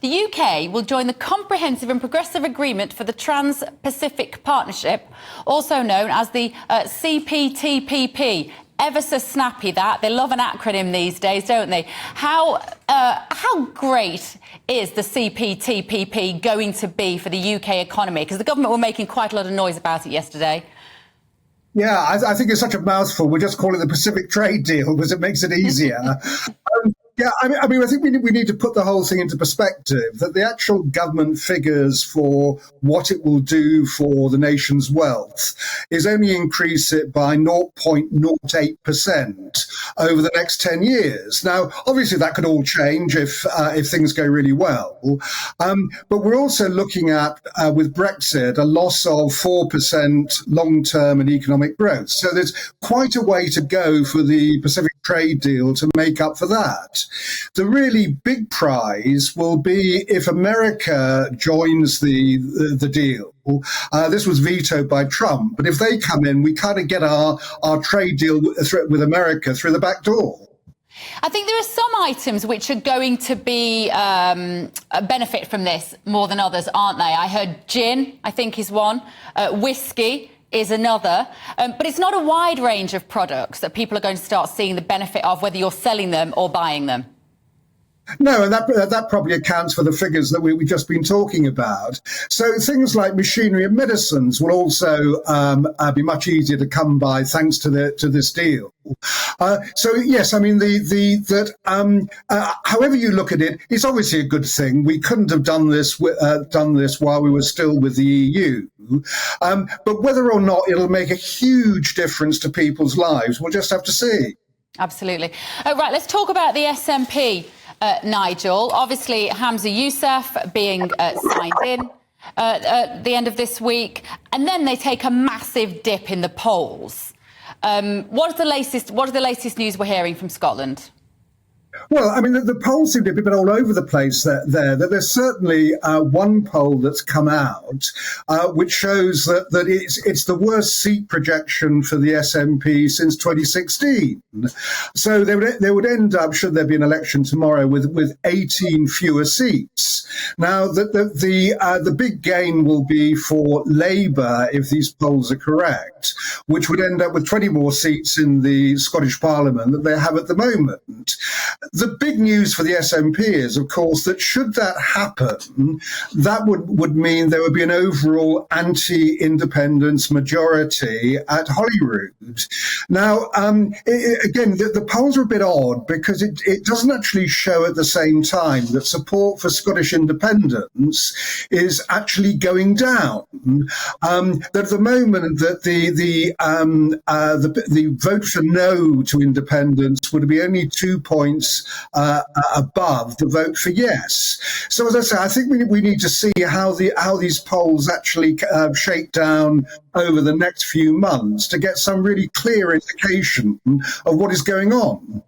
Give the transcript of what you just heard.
The UK will join the Comprehensive and Progressive Agreement for the Trans-Pacific Partnership, also known as the CPTPP. Ever so snappy, that. They love an acronym these days, don't they? How great is the CPTPP going to be for the UK economy? Because the government were making quite a lot of noise about it yesterday. Yeah, I think it's such a mouthful. We'll just call it the Pacific Trade Deal because it makes it easier. Yeah, I mean, I think we need to put the whole thing into perspective, that the actual government figures for what it will do for the nation's wealth is only increase it by 0.08% over the next 10 years. Now, obviously, that could all change if things go really well. But we're also looking at, with Brexit, a loss of 4% long-term and economic growth. So there's quite a way to go for the Pacific Trade Deal to make up for that. The really big prize will be if America joins the deal. This was vetoed by Trump, but if they come in, we kind of get our trade deal with America through the back door. I think there are some items which are going to be benefit from this more than others, aren't they? I heard gin, I think, is one. Whiskey is another. But it's not a wide range of products that people are going to start seeing the benefit of, whether you're selling them or buying them. No, and that probably accounts for the figures that we've just been talking about. So things like machinery and medicines will also be much easier to come by thanks to this deal. So yes, I mean however you look at it, it's obviously a good thing. We couldn't have done this while we were still with the EU. But whether or not it'll make a huge difference to people's lives, we'll just have to see. Absolutely. Right, let's talk about the SNP. Nigel, obviously Hamza Yousaf being signed in at the end of this week, and then they take a massive dip in the polls. What is the latest news we're hearing from Scotland? Well, I mean, the polls seem to be a bit all over the place there. There's certainly one poll that's come out which shows that it's the worst seat projection for the SNP since 2016. So they would end up, should there be an election tomorrow, with 18 fewer seats. Now, the big gain will be for Labour if these polls are correct, which would end up with 20 more seats in the Scottish Parliament than they have at the moment. The big news for the SNP is, of course, that should that happen, that would mean there would be an overall anti-independence majority at Holyrood. Now, again, the polls are a bit odd because it doesn't actually show at the same time that support for Scottish independence is actually going down. That at the moment that the vote for no to independence would be only 2 points above the vote for yes. So as I say, I think we need to see how these polls actually shake down over the next few months to get some really clear indication of what is going on.